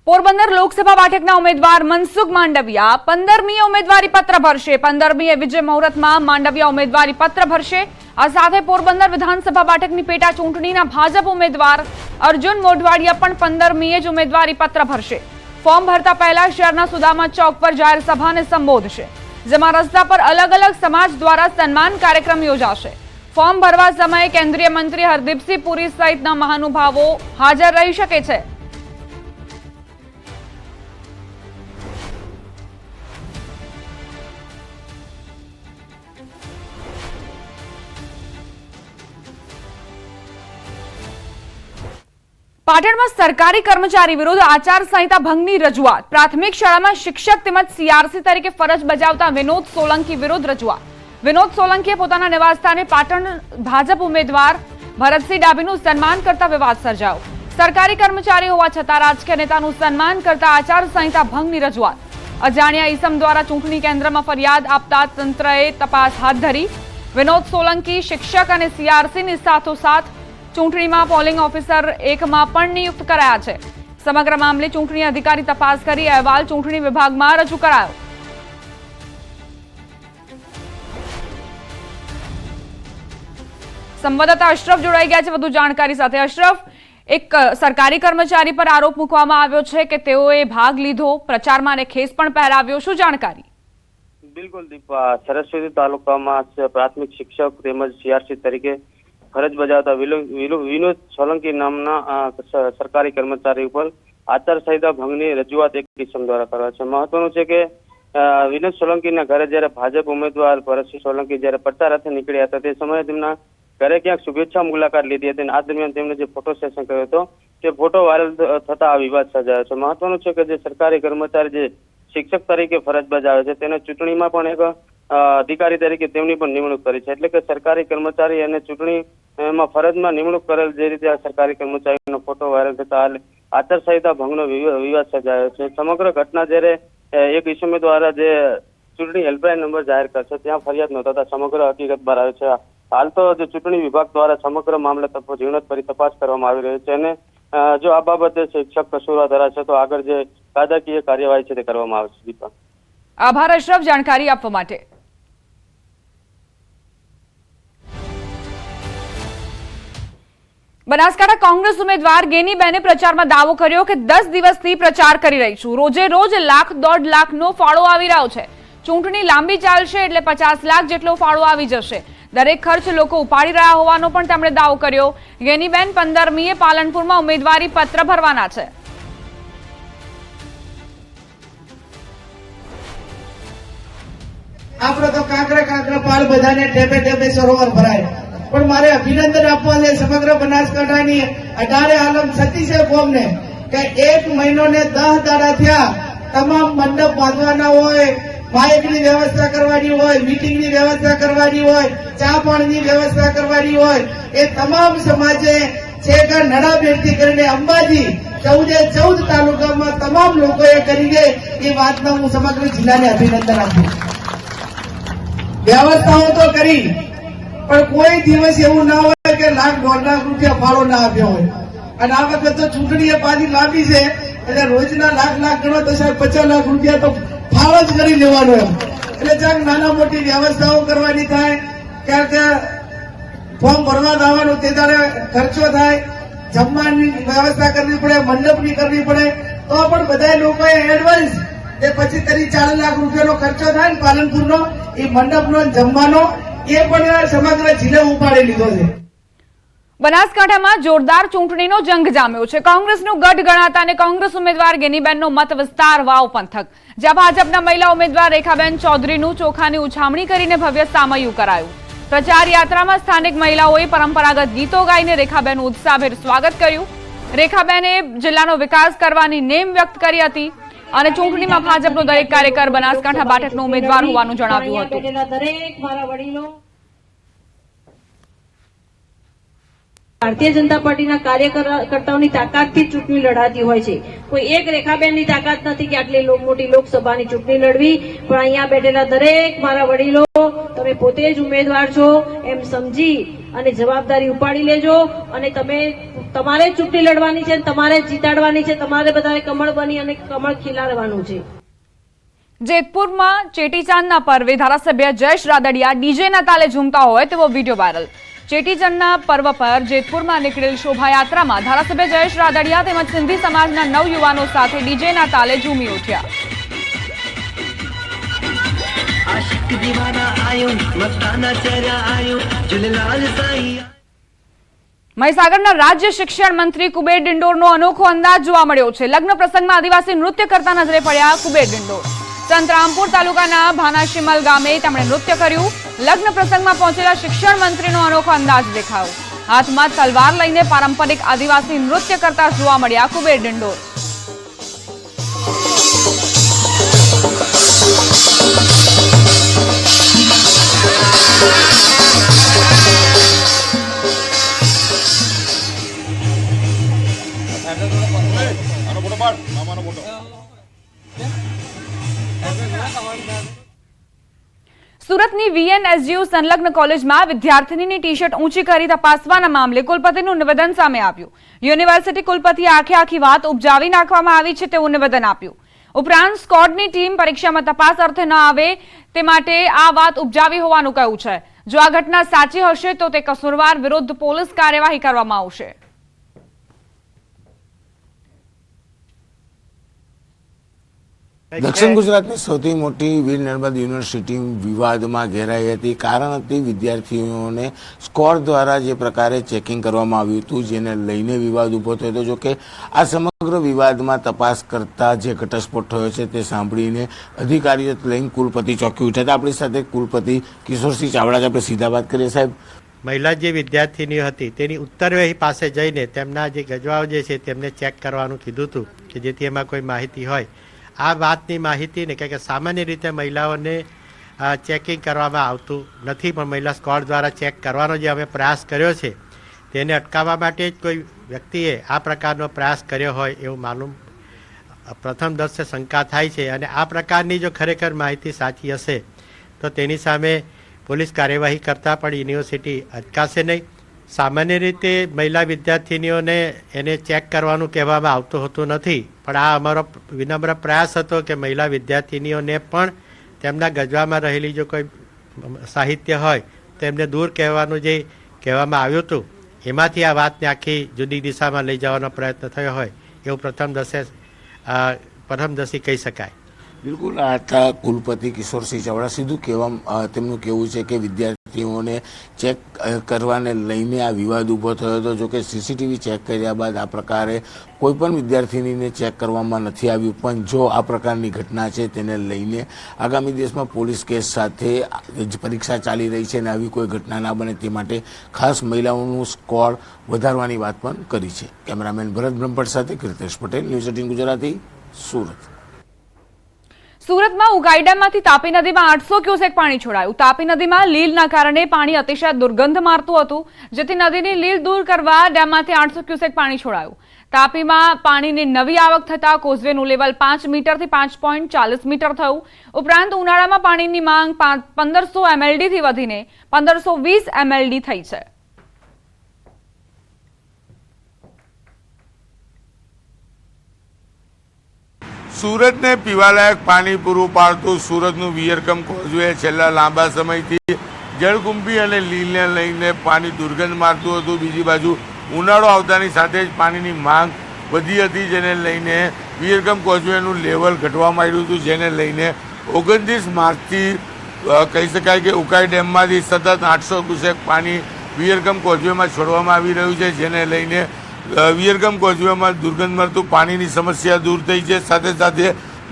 પોરબંદર લોકસભા બેઠકના ઉમેદવાર મનસુખ માંડવિયા 15મીએ ઉમેદવારી પત્ર ભરશે। 15મીએ વિજય મુહૂર્તમાં માંડવિયા ઉમેદવારી પત્ર ભરશે। આ સાથે પોરબંદર વિધાનસભા બેઠકની પેટા ચૂંટણીના ભાજપ ઉમેદવાર અર્જુન મોઢવાડિયા પણ 15મીએ જ ઉમેદવારી પત્ર ભરશે। ફોર્મ ભરતા પહેલા શહેરના સુદામા ચોક પર જાહેર સભાને સંબોધશે, જેમાં રસ્તા પર અલગ અલગ સમાજ દ્વારા સન્માન કાર્યક્રમ યોજાશે। ફોર્મ ભરવા સમયે કેન્દ્રીય મંત્રી હરદીપસિંહ પુરી સહિતના મહાનુભાવો હાજર રહી શકે છે। પાટણમાં સરકારી કર્મચારી વિરુદ્ધ આચારસંહિતા ભંગની રજૂઆત। પ્રાથમિક શાળામાં શિક્ષક તેમજ સીઆરસી તરીકે ફરજ બજાવતા વિનોદ સોલંકી વિરુદ્ધ રજૂઆત। વિનોદ સોલંકીએ પોતાના નિવાસસ્થાને પાટણ ભાજપ ઉમેદવાર ભરતસિંહ ડાભીનું સન્માન કરતા વિવાદ સર્જાયો। સરકારી કર્મચારી હોવા છતાં રાજકીય નેતાનું સન્માન કરતા આચારસંહિતા ભંગની રજૂઆત। અજાણ્યા ઈસમ દ્વારા ચૂંટણી કેન્દ્રમાં ફરિયાદ આપતા તંત્રએ તપાસ હાથ ધરી। વિનોદ સોલંકી શિક્ષક અને સીઆરસીની સાથોસાથ ચૂંટણીમાં પોલિંગ ઓફિસર 1માં પણ નિયુક્ત કરાયા છે। સમગ્ર મામલે ચૂંટણી અધિકારી તપાસ કરી અહેવાલ ચૂંટણી વિભાગમાં રજૂ કરાયો। સંવાદદાતા અશરફ જોડાઈ ગયા છે વધુ જાણકારી સાથે। અશરફ, એક સરકારી કર્મચારી પર આરોપ મૂકવામાં આવ્યો છે કે તેઓએ ભાગ લીધો, પ્રચારમાં અને ખેસ પણ પહેરાવ્યો, શું જાણકારી? બિલકુલ દીપા, સરસ્વતી તાલુકામાં પ્રાથમિક શિક્ષક તેમજ સીઆરસી તરીકે ફરજ બજાવતા વિનોદ સોલંકી નામના સરકારી કર્મચારી ઉપર આચારસંહિતા ભંગની રજૂઆત એક કિસમ દ્વારા કરવા છે। મહત્વનું છે કે વિનોદ સોલંકીના ઘરે જ્યારે ભાજપ ઉમેદવાર ભરતસિંહ સોલંકી જ્યારે પ્રચાર અર્થે નીકળ્યા હતા તે સમયે તેમના ઘરે ક્યાંક શુભેચ્છા મુલાકાત લીધી હતી। આ દરમિયાન તેમણે જે ફોટો સેશન કર્યો હતો તે ફોટો વાયરલ થતા આ વિવાદ સર્જાયો છે। મહત્વનું છે કે જે સરકારી કર્મચારી જે શિક્ષક તરીકે ફરજ બજાવે છે તેને ચૂંટણીમાં પણ એક અધિકારી તરીકે તેમની પણ નિમણૂક કરી છે। એટલે કે સરકારી કર્મચારી અને ચૂંટણીમાં ફરજમાં નિમણૂક કરેલ જે રીતે આ સરકારી કર્મચારીનો ફોટો વાયરલ થતા આચારસંહિતા ભંગનો વિવાદ સર્જાયો છે। સમગ્ર ઘટના જ્યારે એક ઈસમે દ્વારા જે ચૂંટણી હેલ્પલાઇન નંબર જાહેર કરશે ત્યાં ફરિયાદ નોંધાતા સમગ્ર હકીકત બહાર આવે છે। હાલ તો જે ચૂંટણી વિભાગ દ્વારા સમગ્ર મામલે ઝીણવટભરી તપાસ કરવામાં આવી રહી છે અને જો આ બાબતે શિક્ષક કસૂરવાર ધરાશે તો આગળ જે કાયદાકીય કાર્યવાહી છે તે કરવામાં આવશે। દીપા, આભાર અશરફ જાણકારી આપવા માટે। બનાસકાંઠા કોંગ્રેસ ઉમેદવાર ગેનીબેને પ્રચારમાં દાવો કર્યો કે 10 દિવસથી પ્રચાર કરી રહી છું, રોજે રોજ લાખ દોઢ લાખનો ફાળો આવી રહ્યો છે। ચૂંટણી લાંબી ચાલશે એટલે 50 લાખ જેટલો ફાળો આવી જશે। દરેક ખર્ચ લોકો ઉપાડી રહ્યા હોવાનો પણ તેમણે દાવો કર્યો। ગેનીબેન 15મીએ પાલનપુરમાં ઉમેદવારી પત્ર ભરવાના છે। આપણે તો કાંકરા પાળ બધાને ટેપે સરોવર ભરાય, પણ મારે અભિનંદન આપવા છે સમગ્ર બનાસકાંઠાની 18 આલમ છતી છે ફોર્મને કે 1 મહિનો ને 10 દાડા થયા। તમામ મંડપ બાંધવાના હોય, માઇકની વ્યવસ્થા કરવાની હોય, મીટિંગની વ્યવસ્થા કરવાની હોય, ચા પાણીની વ્યવસ્થા કરવાની હોય, એ તમામ સમાજે છે કે નડાબેરથી કરીને અંબાજી 14 તાલુકામાં તમામ લોકોએ કરી છે। એ વાતનો હું સમગ્ર જિલ્લાને અભિનંદન આપું। વ્યવસ્થાઓ તો કરી, પણ કોઈ દિવસ એવું ના હોય કે લાખ દોઢ લાખ રૂપિયા ફાળો ના આપ્યો હોય। અને આ વખત તો ચૂંટણી પાછી લાંબી છે એટલે રોજના લાખ ગણો તો 50 લાખ રૂપિયા તો ફાળો જ કરી લેવાનો એમ। એટલે ચાક નાના મોટી વ્યવસ્થાઓ કરવાની થાય, કારણ કે ફોર્મ ભરવા જવાનું તે તારે ખર્ચો થાય, જમવાની વ્યવસ્થા કરવી પડે, મંડપની કરવી પડે, તો પણ બધા લોકોએ એડવાન્સ એ પછી 40 લાખ રૂપિયાનો ખર્ચો થાય ને પાલનપુરનો, એ મંડપનો જમવાનો એ પણ સમગ્ર જિલ્લે ઉપાડી લીધો છે। બનાસકાંઠામાં જોરદાર ચૂંટણીનો જંગ જામ્યો છે। કોંગ્રેસનું ગઢ ગણાતા અને કોંગ્રેસ ઉમેદવાર ગેનીબેનનો મત વિસ્તાર વાવ પંથક, જ્યાં ભાજપના મહિલા ઉમેદવાર રેખાબેન ચૌધરીનું ચોખાની ઉછામણી કરીને ભવ્ય સામૈયું કરાયું। પ્રચાર યાત્રામાં સ્થાનિક મહિલાઓએ પરંપરાગત ગીતો ગાઈને રેખાબેનનું ઉત્સાહભેર સ્વાગત કર્યું। રેખાબેને જિલ્લાનો વિકાસ કરવાની નેમ વ્યક્ત કરી હતી અને ચૂંટણીમાં ભાજપનો દરેક કાર્યકર બનાસકાંઠા બેઠકનો ઉમેદવાર હોવાનું જણાવ્યું હતું। ભારતીય જનતા પાર્ટીના કાર્યકર્તાઓની તાકાતથી ચૂંટણી લડાતી હોય છે। કોઈ એક રેખાબેનની તાકાત નથી કે આટલી મોટી લોકસભાની ચૂંટણી લડવી, પણ અહીંયા બેઠેલા દરેક મારા વડીલો તમે પોતે જ ઉમેદવાર છો એમ સમજી અને જવાબદારી ઉપાડી લેજો અને તમારે જ ચૂંટણી લડવાની છે, તમારે જ જીતાડવાની છે, તમારે બધાએ કમળ બની અને કમળ ખીલાડવાનું છે। જેતપુરમાં ચેટીચાંદના પર્વે ધારાસભ્ય જયેશ રાદડિયા ડીજેના તાલે ઝૂમતા હોય તેવો વિડીયો વાયરલ। ચેટીચંદના પર્વ પર જેતપુરમાં નીકળેલ શોભાયાત્રામાં ધારાસભ્ય જયેશ રાદડિયા તેમજ સિંધી સમાજના નવયુવાનો સાથે ડીજેના તાલે ઝૂમી ઉઠ્યા। મહીસાગરના રાજ્ય શિક્ષણ મંત્રી કુબેર ડિંડોરનો અનોખો અંદાજ જોવા મળ્યો છે। લગ્ન પ્રસંગમાં આદિવાસી નૃત્ય કરતા નજરે પડ્યા કુબેર ડિંડોર। સંતરામપુર તાલુકાના ભાનાશીમલ ગામે તેમણે નૃત્ય કર્યું। લગ્ન પ્રસંગમાં પહોંચેલા શિક્ષણ મંત્રીનો અનોખો અંદાજ દેખાયો। હાથમાં તલવાર લઈને પારંપરિક આદિવાસી નૃત્ય કરતા જોવા મળ્યા કુબેર ડિંડોર। સુરતની વીએનએસજીયુ સંલગ્ન કોલેજમાં વિદ્યાર્થીનીની ટી-શર્ટ ઊંચી કરી તપાસવાના મામલે કુલપતિનું નિવેદન સામે આવ્યું। યુનિવર્સિટી કુલપતિએ આખી વાત ઉપજાવી નાખવામાં આવી છે તેવું નિવેદન આપ્યું। ઉપરાંત સ્કોડની ટીમ પરીક્ષામાં તપાસ અર્થે ન આવે તે માટે આ વાત ઉપજાવી હોવાનું કહ્યું છે। જો આ ઘટના સાચી હશે તો તે કસૂરવાર વિરુદ્ધ પોલીસ કાર્યવાહી કરવામાં આવશે। દક્ષિણ ગુજરાતની સૌથી મોટી વીર નર્મદ યુનિવર્સિટી વિવાદમાં ઘેરાઈ હતી। કારણ હતી વિદ્યાર્થીઓને સ્કોર દ્વારા જે પ્રકારે ચેકિંગ કરવામાં આવ્યું હતું જેને લઈને વિવાદ ઉભો થયો હતો। જોકે આ સમગ્ર વિવાદમાં તપાસ કરતા જે ઘટસ્ફોટ થયો છે તે સાંભળીને અધિકારીઓ લઈને કુલપતિ ચોંકી ઉઠ્યા હતા। આપણી સાથે કુલપતિ કિશોરસિંહ ચાવડા છે, આપણે સીધા વાત કરીએ। સાહેબ, મહિલા જે વિદ્યાર્થીનીઓ હતી તેની ઉત્તરવહી પાસે જઈને તેમના જે ગજવાઓ જે છે તેમને ચેક કરવાનું કીધું હતું કે જેથી એમાં કોઈ માહિતી હોય। આ વાતની માહિતી ને કે સામાન્ય રીતે મહિલાઓને ચેકિંગ કરવામાં આવતું નથી, પણ મહિલા સ્કોડ દ્વારા ચેક કરવાનો જે અમે પ્રયાસ કર્યો છે તેને અટકાવવા માટે જ કોઈ વ્યક્તિએ આ પ્રકારનો પ્રયાસ કર્યો હોય એવું માલુમ પ્રથમ દર્શને શંકા થાય છે। અને આ પ્રકારની જો ખરેખર માહિતી સાચી હશે તો તેની સામે પોલીસ કાર્યવાહી કરતાં પણ યુનિવર્સિટી અટકાશે નહીં। સામાન્ય રીતે મહિલા વિદ્યાર્થીનીઓને એને ચેક કરવાનું કહેવામાં આવતું હોતું નથી, પણ આ અમારો વિનમ્ર પ્રયાસ હતો કે મહિલા વિદ્યાર્થીનીઓને પણ તેમના ગજવામાં રહેલી જો કોઈ સાહિત્ય હોય તો એમને દૂર કહેવાનું જે કહેવામાં આવ્યું હતું એમાંથી આ વાતને આખી જુદી દિશામાં લઈ જવાનો પ્રયત્ન થયો હોય એવું પ્રથમદર્શી કહી શકાય। બિલકુલ આ હતા કુલપતિ કિશોરસિંહ ચાવડા। સીધું કહેવા તેમનું કહેવું છે કે વિદ્યાર્થીઓને ચેક કરવાને લઈને આ વિવાદ ઊભો થયો હતો। જોકે સીસીટીવી ચેક કર્યા બાદ આ પ્રકારે કોઈ પણ વિદ્યાર્થીનીને ચેક કરવામાં નથી આવ્યું, પણ જો આ પ્રકારની ઘટના છે તેને લઈને આગામી દિવસમાં પોલીસ કેસ સાથે પરીક્ષા ચાલી રહી છે અને આવી કોઈ ઘટના ના બને તે માટે ખાસ મહિલાઓનું સ્કોર વધારવાની વાત પણ કરી છે। કેમેરામેન ભરત બ્રહ્મભટ્ટ સાથે કીર્તેશ પટેલ, ન્યૂઝ 18 ગુજરાતી, સુરત। સુરતમાં ઉકાઈ ડેમમાંથી તાપી નદીમાં 800 ક્યુસેક પાણી છોડાયું। તાપી નદીમાં લીલના કારણે પાણી અતિશય દુર્ગંધ મારતું હતું, જેથી નદીની લીલ દૂર કરવા ડેમમાંથી 800 ક્યુસેક પાણી છોડાયું। તાપીમાં પાણીની નવી આવક થતા કોઝવેનું લેવલ 5 મીટરથી 5.40 મીટર થયું। ઉપરાંત ઉનાળામાં પાણીની માંગ 1500 એમએલડીથી વધીને 1520 એમએલડી થઈ છે। સુરતને પીવાલાયક પાણી પૂરું પાડતું સુરતનું વિયરકમ કોઝવે છેલ્લા લાંબા સમયથી જળકુંભી અને લીલને લઈને પાણી દુર્ગંધ મારતું હતું। બીજી બાજુ ઉનાળો આવતાની સાથે જ પાણીની માંગ વધી હતી, જેને લઈને વિયરકમ કોઝવેનું લેવલ ઘટવા માંડ્યું હતું, જેને લઈને 29 માર્ચથી કહી શકાય કે ઉકાઈ ડેમમાંથી સતત 800 ક્યુસેક પાણી વિયરકમ કોઝવેમાં છોડવામાં આવી રહ્યું છે, જેને લઈને વિયરકમ કોઝવેમાં દુર્ગંધ મળતું પાણીની સમસ્યા દૂર થઈ છે। સાથે સાથે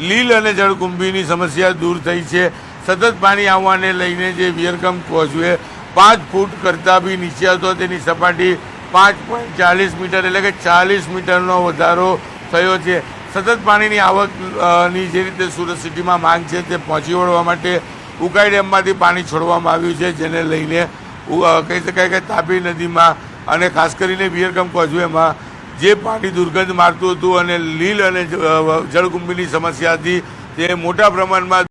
લીલ અને જળકુંભીની સમસ્યા દૂર થઈ છે। સતત પાણી આવવાને લઈને જે વિયરકમ કોઝવે 5 ફૂટ કરતાં બી નીચે હતો તેની સપાટી 5.40 મીટર એટલે કે 40 મીટરનો વધારો થયો છે। સતત પાણીની આવકની જે રીતે સુરત સિટીમાં માંગ છે તે પહોંચી વળવા માટે ઉકાઈ ડેમમાંથી પાણી છોડવામાં આવ્યું છે, જેને લઈને કહી શકાય કે તાપી નદીમાં અને ખાસ કરીને વિયરકમ કોઝવેમાં જે પાણી દુર્ગંધ મારતું હતું અને લીલ અને જળકુંભીની સમસ્યા હતી તે મોટા પ્રમાણમાં